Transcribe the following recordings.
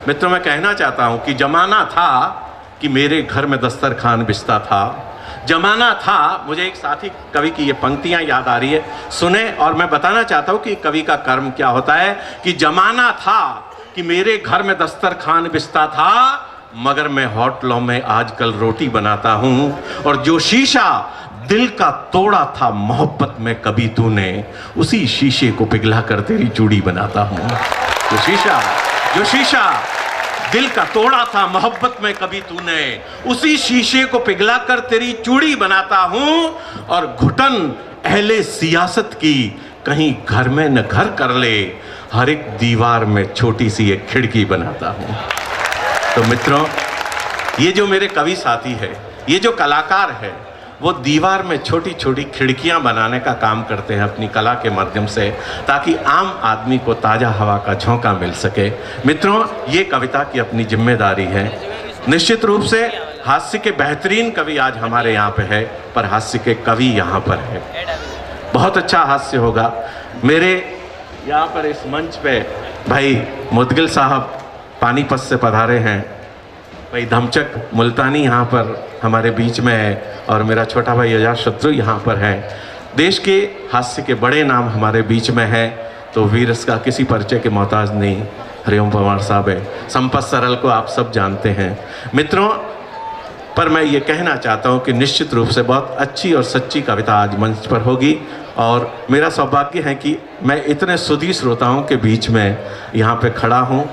मित्रों, मैं कहना चाहता हूं कि जमाना था कि मेरे घर में दस्तरखान बिछता था। जमाना था, मुझे एक साथी कवि की ये पंक्तियां याद आ रही है, सुने। और मैं बताना चाहता हूं कि कवि का कर्म क्या होता है कि जमाना था कि मेरे घर में दस्तरखान बिछता था, मगर मैं होटलों में आजकल रोटी बनाता हूं। और जो शीशा दिल का तोड़ा था मोहब्बत में कभी तूने, उसी शीशे को पिघला कर तेरी चूड़ी बनाता हूं। जो शीशा दिल का तोड़ा था मोहब्बत में कभी तूने, उसी शीशे को पिघला कर तेरी चूड़ी बनाता हूं। और घुटन अहले सियासत की कहीं घर में न घर कर ले, हर एक दीवार में छोटी सी एक खिड़की बनाता हूं। तो मित्रों, ये जो मेरे कवि साथी है, ये जो कलाकार है, वो दीवार में छोटी छोटी खिड़कियां बनाने का काम करते हैं अपनी कला के माध्यम से, ताकि आम आदमी को ताज़ा हवा का झोंका मिल सके। मित्रों, ये कविता की अपनी जिम्मेदारी है। निश्चित रूप से हास्य के बेहतरीन कवि आज हमारे यहाँ पे है, पर हास्य के कवि यहाँ पर है। बहुत अच्छा हास्य होगा। मेरे यहाँ पर इस मंच पे भाई मुदगिल साहब पानीपत से पधारे हैं, भाई धमचक मुल्तानी यहाँ पर हमारे बीच में है, और मेरा छोटा भाई अजातशत्रु यहाँ पर है। देश के हास्य के बड़े नाम हमारे बीच में है, तो वीर का किसी परिचय के मोहताज नहीं, हरिओम पवार साहब है। संपत सरल को आप सब जानते हैं। मित्रों, पर मैं ये कहना चाहता हूँ कि निश्चित रूप से बहुत अच्छी और सच्ची कविता आज मंच पर होगी, और मेरा सौभाग्य है कि मैं इतने सुधी श्रोताओं के बीच में यहाँ पे खड़ा हूँ,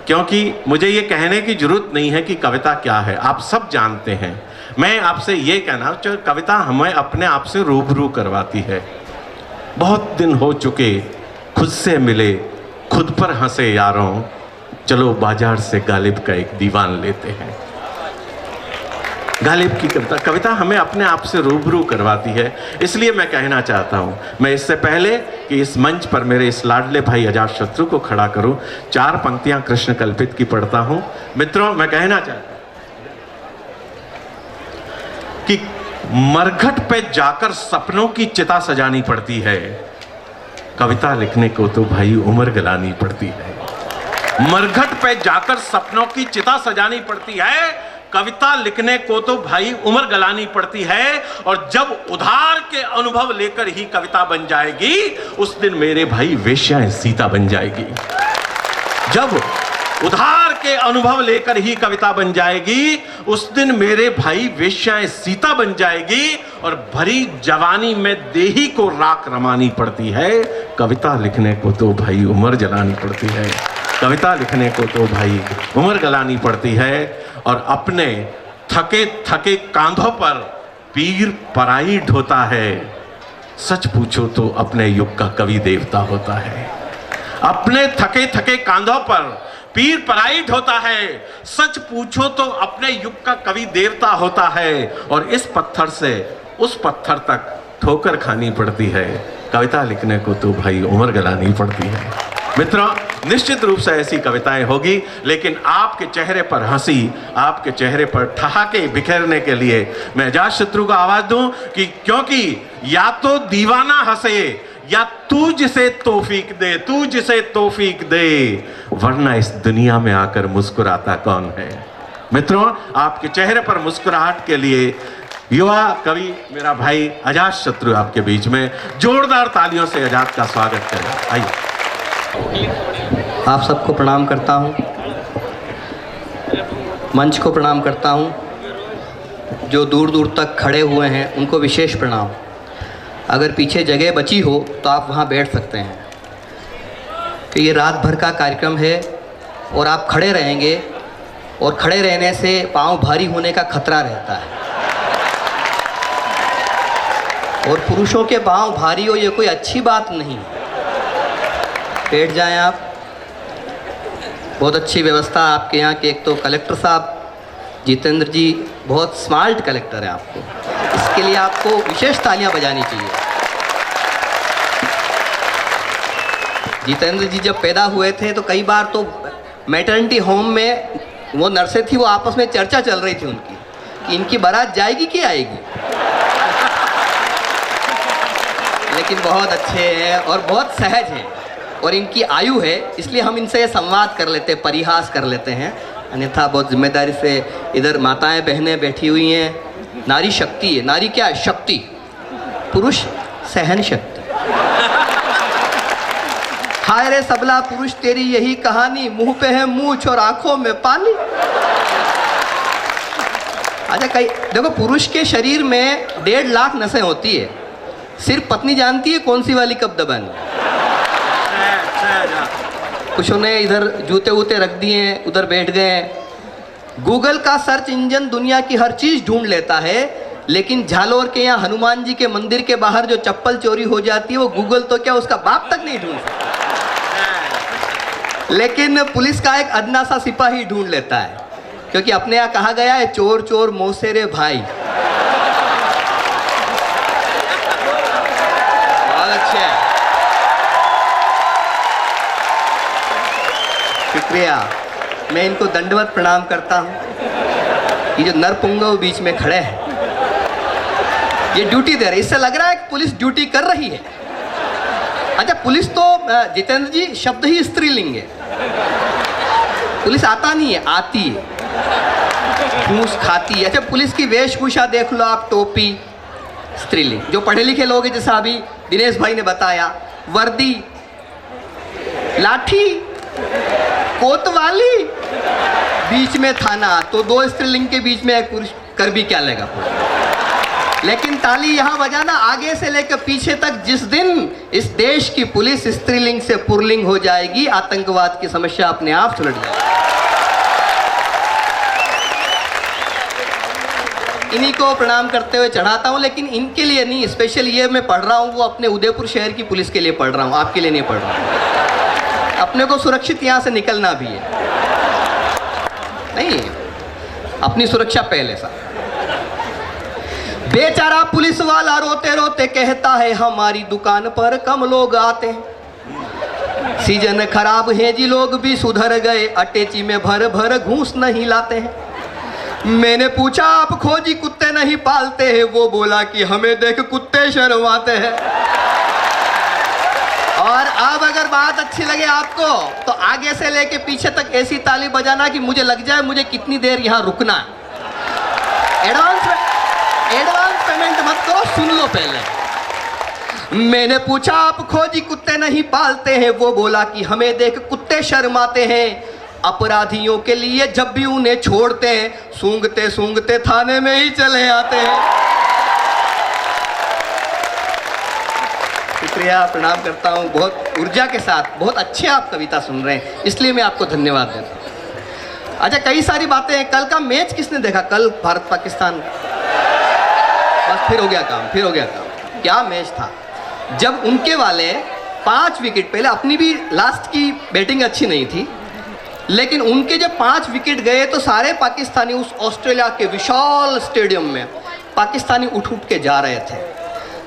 क्योंकि मुझे ये कहने की जरूरत नहीं है कि कविता क्या है, आप सब जानते हैं। मैं आपसे ये कहना चाहूँ, कविता हमें अपने आप से रूबरू करवाती है। बहुत दिन हो चुके खुद से मिले, खुद पर हंसे यारों, चलो बाजार से गालिब का एक दीवान लेते हैं। गालिब की कविता हमें अपने आप से रूबरू करवाती है। इसलिए मैं कहना चाहता हूँ, मैं इससे पहले कि इस मंच पर मेरे इस लाडले भाई अजातशत्रु को खड़ा करूँ, 4 पंक्तियाँ कृष्ण कल्पित की पढ़ता हूँ। मित्रों, मैं कहना चाहता हूँ कि मरघट पे जाकर सपनों की चिता सजानी पड़ती है, कविता लिखने को तो भाई उम्र गलानी पड़ती है। मरघट पे जाकर सपनों की चिता सजानी पड़ती है, कविता लिखने को तो भाई उम्र गलानी पड़ती है। और जब उधार के अनुभव लेकर ही कविता बन जाएगी, उस दिन मेरे भाई वेश्याएं सीता बन जाएगी। जब उधार के अनुभव लेकर ही कविता बन जाएगी, उस दिन मेरे भाई वेश्याएं सीता बन जाएगी। और भरी जवानी में देही को राख रमानी पड़ती है, कविता लिखने को तो भाई उम्र जलानी पड़ती है। कविता लिखने को तो भाई उम्र गलानी पड़ती है। और अपने थके थके कांधों पर पीर पराई ढोता है, सच पूछो तो अपने युग का कवि देवता होता है। अपने थके थके कांधों पर पीर पराई ढोता है, सच पूछो तो अपने युग का कवि देवता होता है। और इस पत्थर से उस पत्थर तक ठोकर खानी पड़ती है, कविता लिखने को तो भाई उम्र गलानी पड़ती है। मित्रों, निश्चित रूप से ऐसी कविताएं होगी, लेकिन आपके चेहरे पर हंसी, आपके चेहरे पर ठहाके बिखेरने के लिए मैं अजातशत्रु को आवाज दूं कि क्योंकि या तो दीवाना हंसे या तू जिसे तौफीक दे, तू जिसे तौफीक दे, वरना इस दुनिया में आकर मुस्कुराता कौन है। मित्रों, आपके चेहरे पर मुस्कुराहट के लिए युवा कवि मेरा भाई अजातशत्रु आपके बीच में, जोरदार तालियों से अजात का स्वागत करें। आइए। आप सबको प्रणाम करता हूं, मंच को प्रणाम करता हूं, जो दूर दूर तक खड़े हुए हैं उनको विशेष प्रणाम। अगर पीछे जगह बची हो तो आप वहां बैठ सकते हैं, तो ये रात भर का कार्यक्रम है और आप खड़े रहेंगे, और खड़े रहने से पाँव भारी होने का खतरा रहता है। और पुरुषों के पाँव भारी हो ये कोई अच्छी बात नहीं। बैठ जाएं आप। बहुत अच्छी व्यवस्था आपके यहाँ के, एक तो कलेक्टर साहब जितेंद्र जी बहुत स्मार्ट कलेक्टर हैं, आपको इसके लिए आपको विशेष तालियां बजानी चाहिए। जितेंद्र जी जब पैदा हुए थे तो कई बार तो मैटरनिटी होम में वो नर्सें थी, वो आपस में चर्चा चल रही थी उनकी कि इनकी बारात जाएगी कि आएगी। लेकिन बहुत अच्छे हैं और बहुत सहज हैं, और इनकी आयु है, इसलिए हम इनसे संवाद कर लेते हैं, परिहास कर लेते हैं। अन्यथा बहुत जिम्मेदारी से इधर माताएं बहनें बैठी हुई हैं। नारी शक्ति है। नारी क्या है? शक्ति। पुरुष सहन शक्ति। हाय रे सबला पुरुष तेरी यही कहानी, मुंह पे है मूंछ और आंखों में पानी। अच्छा, कई देखो, पुरुष के शरीर में 1.5 लाख नसें होती है, सिर्फ पत्नी जानती है कौन सी वाली कब दबानी। कुछ ने इधर जूते वूते रख दिए, उधर बैठ गए। गूगल का सर्च इंजन दुनिया की हर चीज ढूंढ लेता है, लेकिन झालोर के यहाँ हनुमान जी के मंदिर के बाहर जो चप्पल चोरी हो जाती है, वो गूगल तो क्या उसका बाप तक नहीं ढूंढ सकता, लेकिन पुलिस का एक अदना सा सिपाही ढूंढ लेता है, क्योंकि अपने यहाँ कहा गया है चोर चोर मोसेरे भाई। बहुत अच्छे है, शुक्रिया। मैं इनको दंडवत प्रणाम करता हूँ। ये जो नरपुंगव बीच में खड़े हैं, ये ड्यूटी दे रहे, इससे लग रहा है कि पुलिस ड्यूटी कर रही है। अच्छा, पुलिस तो जितेंद्र जी शब्द ही स्त्रीलिंग है। पुलिस आता नहीं है, आती है, घूस खाती है। अच्छा, पुलिस की वेशभूषा देख लो आप, टोपी स्त्रीलिंग। जो पढ़े लिखे लोग हैं, जैसा अभी दिनेश भाई ने बताया, वर्दी, लाठी, कोतवाली, बीच में थाना, तो 2 स्त्रीलिंग के बीच में एक पुरुष कर भी क्या लेगा। लेकिन ताली यहाँ बजाना आगे से लेकर पीछे तक। जिस दिन इस देश की पुलिस स्त्रीलिंग से पुरलिंग हो जाएगी, आतंकवाद की समस्या अपने आप सुलझ जाएगी। इन्हीं को प्रणाम करते हुए चढ़ाता हूँ, लेकिन इनके लिए नहीं, स्पेशल ये मैं पढ़ रहा हूँ, वो अपने उदयपुर शहर की पुलिस के लिए पढ़ रहा हूँ, आपके लिए नहीं पढ़ रहा हूँ। अपने को सुरक्षित यहाँ से निकलना भी है, नहीं अपनी सुरक्षा पहले सा। बेचारा पुलिस वाला रोते रोते कहता है, हमारी दुकान पर कम लोग आते हैं, सीजन खराब है जी, लोग भी सुधर गए, अटैची में भर भर घूस नहीं लाते हैं। मैंने पूछा, आप खोजी कुत्ते नहीं पालते हैं? वो बोला कि हमें देख कुत्ते शर्माते हैं। और अब अगर बात अच्छी लगे आपको, तो आगे से लेके पीछे तक ऐसी ताली बजाना कि मुझे लग जाए मुझे कितनी देर यहाँ रुकना है। एडवांस पेमेंट मत करो, सुन लो पहले। मैंने पूछा, आप खोजी कुत्ते नहीं पालते हैं? वो बोला कि हमें देख कुत्ते शर्माते हैं, अपराधियों के लिए जब भी उन्हें छोड़ते हैं, सूंघते सूंघते थाने में ही चले आते हैं। शुक्रिया, प्रणाम करता हूँ। बहुत ऊर्जा के साथ बहुत अच्छे आप कविता सुन रहे हैं, इसलिए मैं आपको धन्यवाद देता हूँ। अच्छा, कई सारी बातें हैं। कल का मैच किसने देखा? कल भारत पाकिस्तान, बस फिर हो गया काम, फिर हो गया काम। क्या मैच था, जब उनके वाले 5 विकेट, पहले अपनी भी लास्ट की बैटिंग अच्छी नहीं थी, लेकिन उनके जब 5 विकेट गए तो सारे पाकिस्तानी उस ऑस्ट्रेलिया के विशाल स्टेडियम में पाकिस्तानी उठ उठ के जा रहे थे।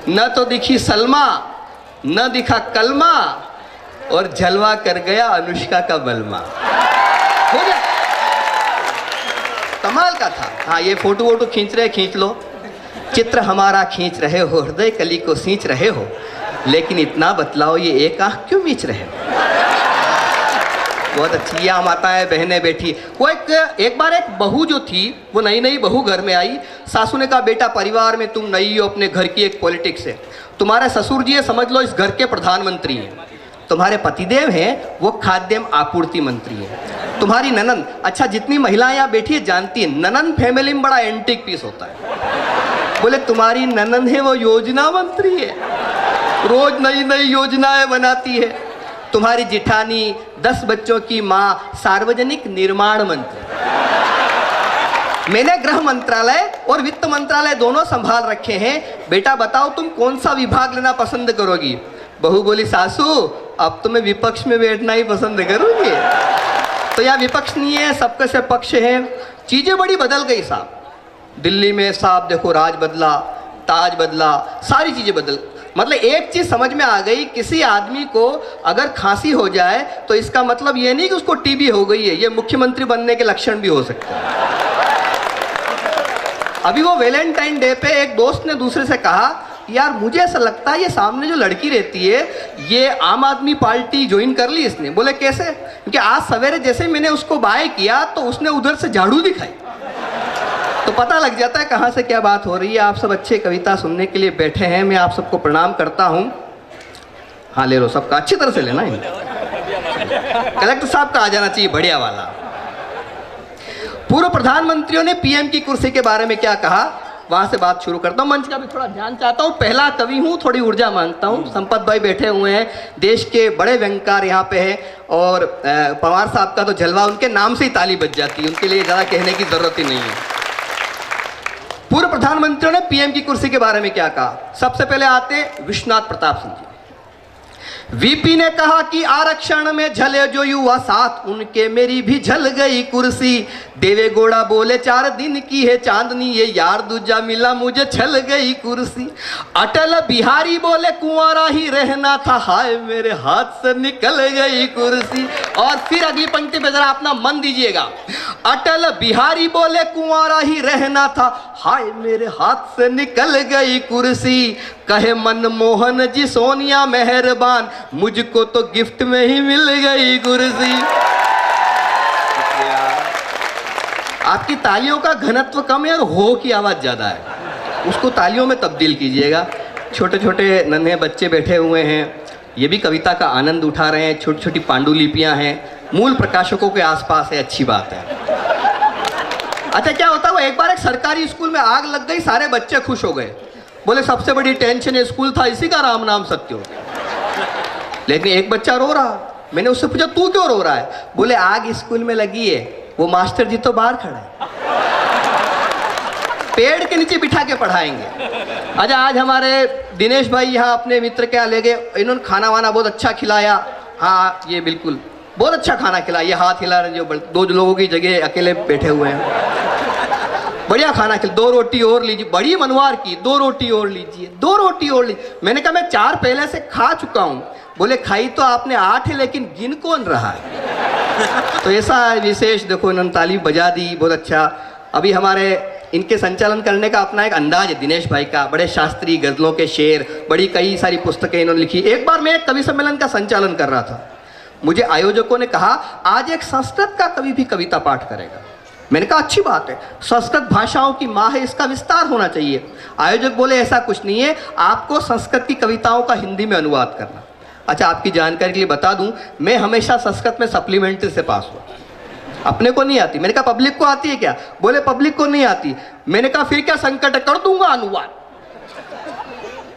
न तो दिखी सलमा, न दिखा कलमा, और जलवा कर गया अनुष्का का बलमा। हो गया, कमाल का था। हाँ, ये फोटो वोटो खींच रहे, खींच लो, चित्र हमारा खींच रहे हो, हृदय कली को सींच रहे हो, लेकिन इतना बतलाओ ये एक आंख क्यों मीच रहे हो। बहुत अच्छी यहाँ माताएं बहनें बैठी। वो एक बार एक बहू जो थी, वो नई नई बहू घर में आई। सासू ने कहा, बेटा परिवार में तुम नई हो, अपने घर की एक पॉलिटिक्स है। तुम्हारे ससुर जी है, समझ लो इस घर के प्रधानमंत्री हैं। तुम्हारे पतिदेव हैं, वो खाद्य आपूर्ति मंत्री हैं। तुम्हारी ननंद, अच्छा जितनी महिलाएं यहाँ बैठी है जानती है, ननंद फैमिली में बड़ा एंटीक पीस होता है। बोले तुम्हारी ननंद है, वो योजना मंत्री है, रोज नई नई योजनाएं बनाती है। तुम्हारी जिठानी 10 बच्चों की माँ, सार्वजनिक निर्माण मंत्री। मैंने गृह मंत्रालय और वित्त मंत्रालय दोनों संभाल रखे हैं। बेटा बताओ तुम कौन सा विभाग लेना पसंद करोगी? बहू बोली, सासू अब तो मैं विपक्ष में बैठना ही पसंद करूंगी। तो यहाँ विपक्ष नहीं है, सबके से पक्ष है। चीजें बड़ी बदल गई साहब। दिल्ली में साहब देखो, राज बदला, ताज बदला, सारी चीजें बदल। मतलब एक चीज समझ में आ गई, किसी आदमी को अगर खांसी हो जाए तो इसका मतलब ये नहीं कि उसको टीबी हो गई है, ये मुख्यमंत्री बनने के लक्षण भी हो सकते हैं। अभी वो वैलेंटाइन डे पे एक दोस्त ने दूसरे से कहा, यार मुझे ऐसा लगता है ये सामने जो लड़की रहती है ये आम आदमी पार्टी ज्वाइन कर ली इसने। बोले कैसे? क्योंकि आज सवेरे जैसे मैंने उसको बाय किया तो उसने उधर से झाड़ू दिखाई, तो पता लग जाता है कहाँ से क्या बात हो रही है। आप सब अच्छे कविता सुनने के लिए बैठे हैं, मैं आप सबको प्रणाम करता हूँ। हाँ ले लो सबका, अच्छी तरह से लेना है। कलेक्टर साहब का आ जाना चाहिए बढ़िया वाला। पूर्व प्रधानमंत्रियों ने पीएम की कुर्सी के बारे में क्या कहा, वहां से बात शुरू करता हूं। मंच का भी थोड़ा ध्यान चाहता हूं, पहला कवि हूं, थोड़ी ऊर्जा मांगता हूं। संपत भाई बैठे हुए हैं, देश के बड़े व्यंगकार यहाँ पे हैं, और पवार साहब का तो जलवा उनके नाम से ही ताली बज जाती है, उनके लिए ज़्यादा कहने की जरूरत ही नहीं है। पूर्व प्रधानमंत्रियों ने पीएम की कुर्सी के बारे में क्या कहा। सबसे पहले आते विश्वनाथ प्रताप सिंह जी। वीपी ने कहा कि आरक्षण में झले जो युवा साथ, उनके मेरी भी झल गई कुर्सी। देवे गौड़ा बोले 4 दिन की है चांदनी, ये यार दूजा मिला मुझे छल गई कुर्सी। अटल बिहारी बोले कुंवारा ही रहना था, हाय मेरे हाथ से निकल गई कुर्सी। और फिर अगली पंक्ति पे जरा अपना मन दीजिएगा। अटल बिहारी बोले कुंवारा ही रहना था, हाय मेरे हाथ से निकल गई कुर्सी। कहे मनमोहन जी सोनिया मेहरबान, मुझको तो गिफ्ट में ही मिल गई कुर्सी। आपकी तालियों का घनत्व कम है और हो की आवाज ज्यादा है, उसको तालियों में तब्दील कीजिएगा। छोटे छोटे नन्हे बच्चे बैठे हुए हैं, ये भी कविता का आनंद उठा रहे हैं। छोटी छोटी पांडुलिपियां हैं, मूल प्रकाशकों के आसपास है, अच्छी बात है। अच्छा क्या होता है, एक बार एक सरकारी स्कूल में आग लग गई, सारे बच्चे खुश हो गए। बोले सबसे बड़ी टेंशन स्कूल था, इसी का राम नाम सत्य हो गया। लेकिन एक बच्चा रो रहा, मैंने उससे पूछा तू क्यों रो रहा है? बोले आग स्कूल में लगी है, वो मास्टर जी तो बाहर खड़ा है, पेड़ के नीचे बिठा के पढ़ाएंगे। अच्छा आज हमारे दिनेश भाई यहाँ अपने मित्र के यहाँ ले गए, इन्होंने खाना वाना बहुत अच्छा खिलाया। हाँ ये बिल्कुल बहुत अच्छा खाना खिलाया, ये हाथ हिला रहे जो 2 लोगों की जगह अकेले बैठे हुए हैं। बढ़िया खाना खिला, 2 रोटी और लीजिए, बड़ी मनवार की, 2 रोटी और लीजिए, 2 रोटी और लीजिए। मैंने कहा मैं 4 पहले से खा चुका हूँ। बोले खाई तो आपने 8 है, लेकिन गिन कौन रहा है? तो ऐसा विशेष देखो, इन्होंने ताली बजा दी, बहुत अच्छा। अभी हमारे इनके संचालन करने का अपना एक अंदाज है दिनेश भाई का, बड़े शास्त्रीय गजलों के शेर, बड़ी कई सारी पुस्तकें इन्होंने लिखी। एक बार मैं एक कवि सम्मेलन का संचालन कर रहा था, मुझे आयोजकों ने कहा आज एक संस्कृत का कवि भी कविता पाठ करेगा। मैंने कहा अच्छी बात है, संस्कृत भाषाओं की माँ है, इसका विस्तार होना चाहिए। आयोजक बोले ऐसा कुछ नहीं है, आपको संस्कृत की कविताओं का हिंदी में अनुवाद करना। अच्छा आपकी जानकारी के लिए बता दूं, मैं हमेशा संस्कृत में सप्लीमेंट्री से पास हुआ, अपने को नहीं आती। मैंने कहा पब्लिक को आती है क्या? बोले पब्लिक को नहीं आती। मैंने कहा फिर क्या संकट है, कर दूंगा अनुवाद।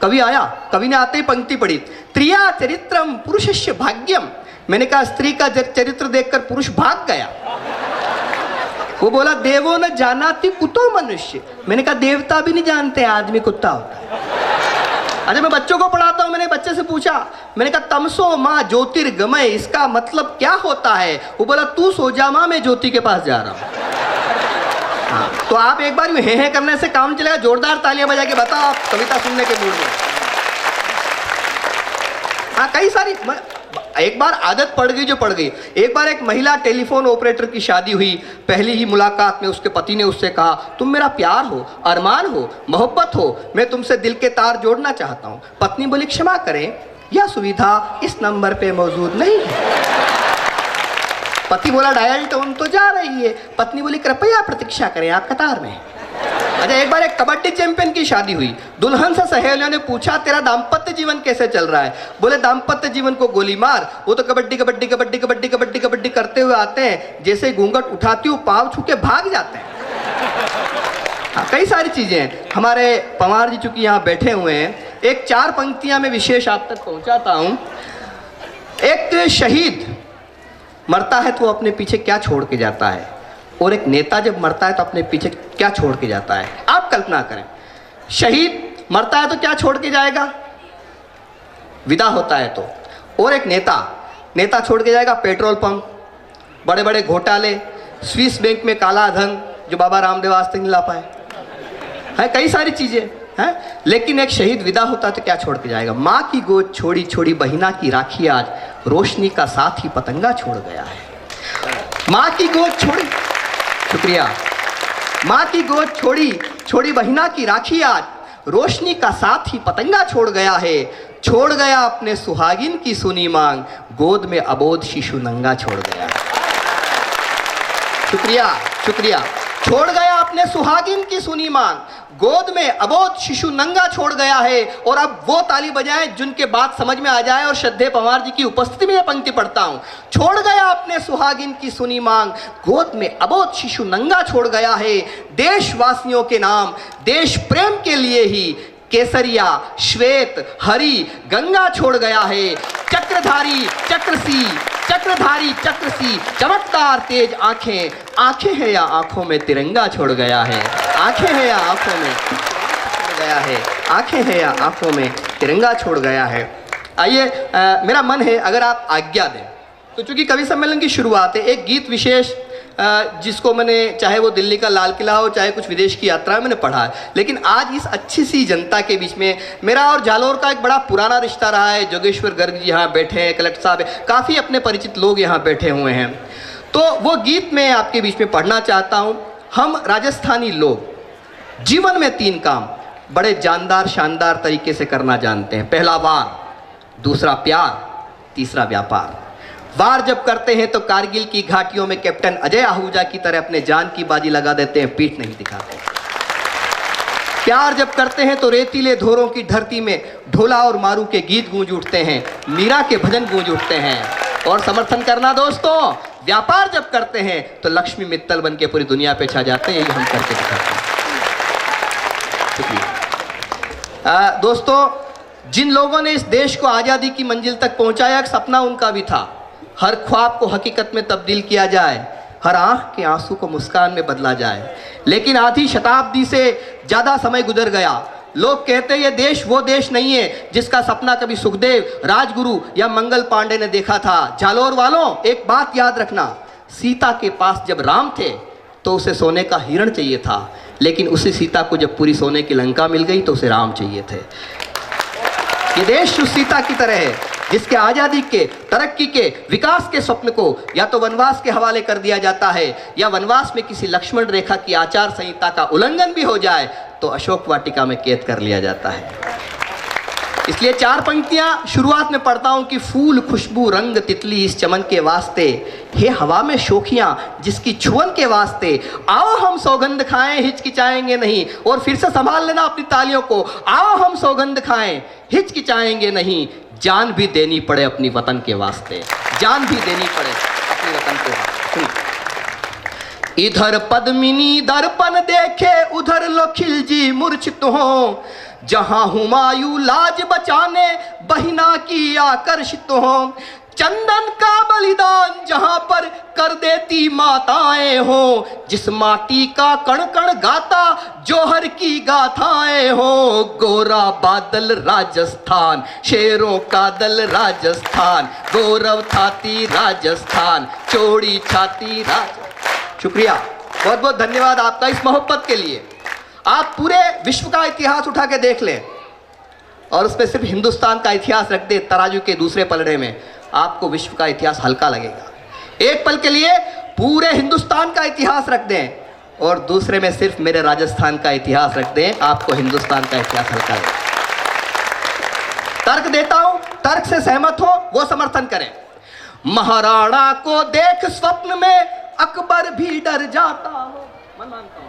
कवि आया, कवि ने आते ही पंक्ति पढ़ी, त्रिया चरित्रम पुरुषस्य भाग्यम। मैंने कहा स्त्री का चरित्र देखकर पुरुष भाग गया। वो बोला देवो न जानाति कुतो मनुष्य। मैंने कहा देवता भी नहीं जानते आदमी कुत्ता होता है। अच्छा मैं बच्चों को पढ़ाता हूँ, मैंने बच्चे से पूछा, मैंने कहा तमसो माँ ज्योतिर्गमय, इसका मतलब क्या होता है? वो बोला तू सो जा माँ, मैं ज्योति के पास जा रहा हूँ। हाँ तो आप एक बार हे करने से काम चलेगा, जोरदार तालियां बजा के बताओ आप कविता सुनने के मूड में। हाँ कई सारी, एक बार आदत पड़ गई जो पड़ गई। एक बार एक महिला टेलीफोन ऑपरेटर की शादी हुई, पहली ही मुलाकात में उसके पति ने उससे कहा तुम मेरा प्यार हो, अरमान हो, मोहब्बत हो, मैं तुमसे दिल के तार जोड़ना चाहता हूँ। पत्नी बोली क्षमा करें, यह सुविधा इस नंबर पे मौजूद नहीं है। पति बोला डायल टोन तो जा रही है। पत्नी बोली कृपया प्रतीक्षा करें, आप कतार में। अच्छा एक बार एक कबड्डी चैंपियन की शादी हुई, दुल्हन से सहेलियों ने पूछा तेरा दाम्पत्य जीवन कैसे चल रहा है? बोले दाम्पत्य जीवन को गोली मार, वो तो कबड्डी कबड्डी कबड्डी कबड्डी कबड्डी कबड्डी करते हुए आते हैं, जैसे घूंघट उठाती हूँ पाँव छू के भाग जाते हैं। हाँ कई सारी चीजें हैं। हमारे पवार जी चूंकि यहाँ बैठे हुए हैं, एक 4 पंक्तियां में विशेष आप तक पहुंचाता हूं। एक शहीद मरता है तो वो अपने पीछे क्या छोड़ के जाता है, और एक नेता जब मरता है तो अपने पीछे क्या छोड़ के जाता है। आप कल्पना करें, शहीद मरता है तो क्या छोड़ के जाएगा, विदा होता है तो, और एक नेता छोड़ के जाएगा पेट्रोल पंप, बड़े बड़े घोटाले, स्विस बैंक में काला धन जो बाबा रामदेव आज तक नहीं ला पाए है, कई सारी चीजें हैं। लेकिन एक शहीद विदा होता तो क्या छोड़ के जाएगा? माँ की गोद छोड़ी छोड़ी बहिना की राखी, आज रोशनी का साथ ही पतंगा छोड़ गया है। माँ की गोद छोड़ी, शुक्रिया, माँ की गोद छोड़ी छोड़ी बहिना की राखी, आज रोशनी का साथ ही पतंगा छोड़ गया है, छोड़ गया अपने सुहागिन की सुनी मांग, गोद में अबोध शिशु नंगा छोड़ गया। शुक्रिया शुक्रिया। छोड़ गया अपने सुहागिन की सुनी मांग, गोद में अबोध शिशु नंगा छोड़ गया है। और अब वो ताली बजाएं जिनके बात समझ में आ जाए और श्रद्धेय पवार जी की उपस्थिति में पंक्ति पढ़ता हूं। छोड़ गया अपने सुहागिन की सुनी मांग, गोद में अबोध शिशु नंगा छोड़ गया है। देशवासियों के नाम, देश प्रेम के लिए ही केसरिया श्वेत हरी गंगा छोड़ गया है। चक्रधारी चक्रसी, चक्रधारी चक्रसी, चमकदार तेज आंखें, आंखें हैं या आंखों में तिरंगा छोड़ गया है। आंखें हैं या आंखों में छोड़ गया है, आंखें हैं या आंखों में तिरंगा छोड़ गया है। आइए, मेरा मन है अगर आप आज्ञा दें तो, चूंकि कवि सम्मेलन की शुरुआत है, एक गीत विशेष जिसको मैंने, चाहे वो दिल्ली का लाल किला हो, चाहे कुछ विदेश की यात्रा मैंने पढ़ा है, लेकिन आज इस अच्छी सी जनता के बीच में मेरा और जालोर का एक बड़ा पुराना रिश्ता रहा है। जोगेश्वर गर्ग जी यहाँ बैठे हैं, कलेक्टर साहब, काफ़ी अपने परिचित लोग यहाँ बैठे हुए हैं। तो वो गीत मैं आपके बीच में पढ़ना चाहता हूँ। हम राजस्थानी लोग जीवन में 3 काम बड़े जानदार शानदार तरीके से करना जानते हैं। पहला वार, दूसरा प्यार, तीसरा व्यापार। वार जब करते हैं तो कारगिल की घाटियों में कैप्टन अजय आहूजा की तरह अपने जान की बाजी लगा देते हैं, पीठ नहीं दिखाते। प्यार जब करते हैं तो रेतीले धोरों की धरती में ढोला और मारू के गीत गूंज उठते हैं, मीरा के भजन गूंज उठते हैं। और समर्थन करना दोस्तों, व्यापार जब करते हैं तो लक्ष्मी मित्तल बन के पूरी दुनिया पे छा जाते हैं। यही हम करके दिखाते हैं। दोस्तों, जिन लोगों ने इस देश को आज़ादी की मंजिल तक पहुंचाया, एक सपना उनका भी था, हर ख्वाब को हकीकत में तब्दील किया जाए, हर आंख के आंसू को मुस्कान में बदला जाए। लेकिन आधी शताब्दी से ज़्यादा समय गुजर गया। लोग कहते हैं ये देश वो देश नहीं है जिसका सपना कभी सुखदेव, राजगुरु या मंगल पांडे ने देखा था। जालोर वालों, एक बात याद रखना, सीता के पास जब राम थे तो उसे सोने का हिरण चाहिए था, लेकिन उसी सीता को जब पूरी सोने की लंका मिल गई तो उसे राम चाहिए थे। ये देश उस सीता की तरह है जिसके आज़ादी के, तरक्की के, विकास के स्वप्न को या तो वनवास के हवाले कर दिया जाता है, या वनवास में किसी लक्ष्मण रेखा की आचार संहिता का उल्लंघन भी हो जाए तो अशोक वाटिका में कैद कर लिया जाता है। इसलिए 4 पंक्तियां शुरुआत में पढ़ता हूं कि फूल खुशबू रंग तितली इस चमन के वास्ते, हे हवा में शोखियां जिसकी छुअन के वास्ते, आओ हम सौगंध खाएं हिचकिचाएंगे नहीं। और फिर से संभाल लेना अपनी तालियों को, आओ हम सौगंध खाएं हिचकिचाएंगे नहीं, जान भी देनी पड़े अपनी वतन के वास्ते, जान भी देनी पड़े अपनी वतन के वास्ते। इधर पद्मिनी दर्पण देखे, उधर लो खिलजी मूर्छित हो, जहां हुमायूं लाज बचाने बहिना की आकर्षित हो। चंदन का बलिदान जहां पर कर देती माताएं हो, जिस माटी का कण कण गाता जौहर की गाथाएं हो। गोरा बादल राजस्थान, शेरों का दल राजस्थान, गौरव थाती राजस्थान, चौड़ी छाती राजस्थान। शुक्रिया, बहुत बहुत धन्यवाद आपका इस मोहब्बत के लिए। आप पूरे विश्व का इतिहास उठा के देख लें और उसमें सिर्फ हिंदुस्तान का इतिहास रख दे तराजू के दूसरे पलड़े में, आपको विश्व का इतिहास हल्का लगेगा। एक पल के लिए पूरे हिंदुस्तान का इतिहास रख दें और दूसरे में सिर्फ मेरे राजस्थान का इतिहास रख दें, आपको हिंदुस्तान का इतिहास हल्का लगेगा। तर्क देता हूं, तर्क से सहमत हो वो समर्थन करें। महाराणा को देख स्वप्न में अकबर भी डर जाता हो, मैं मानता हूं।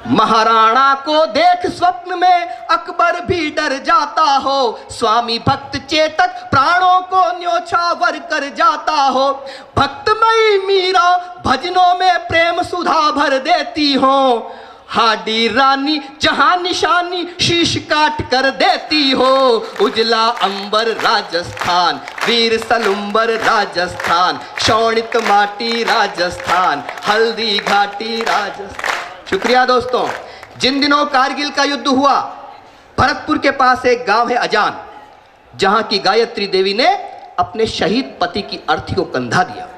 महाराणा को देख स्वप्न में अकबर भी डर जाता हो, स्वामी भक्त चेतक प्राणों को न्योछावर कर जाता हो। भक्तमयी मीरा भजनों में प्रेम सुधा भर देती हो, हाडी रानी जहां निशानी शीश काट कर देती हो। उजला अंबर राजस्थान, वीर सलुंबर राजस्थान, शोणित माटी राजस्थान, हल्दी घाटी राजस्थान। शुक्रिया दोस्तों। जिन दिनों कारगिल का युद्ध हुआ, भरतपुर के पास एक गांव है अजान, जहां की गायत्री देवी ने अपने शहीद पति की अर्थी को कंधा दिया।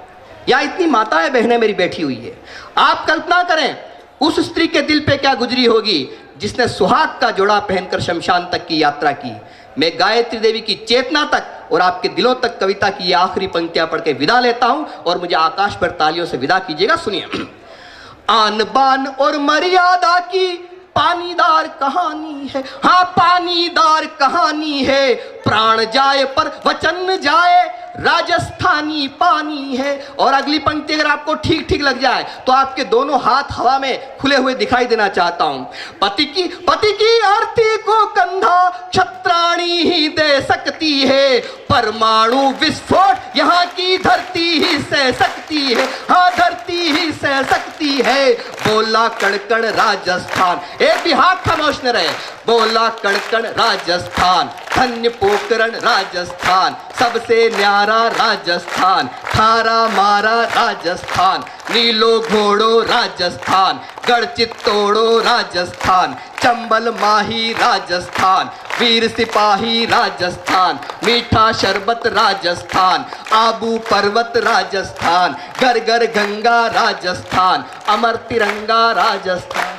या इतनी माताएं बहनें मेरी बैठी हुई है, आप कल्पना करें उस स्त्री के दिल पे क्या गुजरी होगी जिसने सुहाग का जोड़ा पहनकर शमशान तक की यात्रा की। मैं गायत्री देवी की चेतना तक और आपके दिलों तक कविता की ये आखिरी पंक्तियां पढ़ के विदा लेता हूं और मुझे आकाश पर तालियों से विदा कीजिएगा। सुनिए। आन बान और मर्यादा की पानीदार कहानी है, हाँ पानीदार कहानी है। प्राण जाए पर वचन न जाए, राजस्थानी पानी है। और अगली पंक्ति अगर आपको ठीक ठीक लग जाए तो आपके दोनों हाथ हवा में खुले हुए दिखाई देना चाहता हूं। पति की आरती को कंधा क्षत्राणी ही दे सकती है, परमाणु विस्फोट यहाँ की धरती ही सह सकती है, हाँ धरती ही सह सकती है। बोला कड़कड़ राजस्थान, एक भी हाथ खामोश न रहे। बोला कड़कड़ राजस्थान, धन्य पोकरण राजस्थान, सबसे न्यारा राजस्थान, थारा मारा राजस्थान, नीलो घोड़ो राजस्थान, गढ़ चित्तौड़ो राजस्थान, चंबल माही राजस्थान, वीर सिपाही राजस्थान, मीठा शरबत राजस्थान, आबू पर्वत राजस्थान, घर घर गंगा राजस्थान, अमर तिरंगा राजस्थान।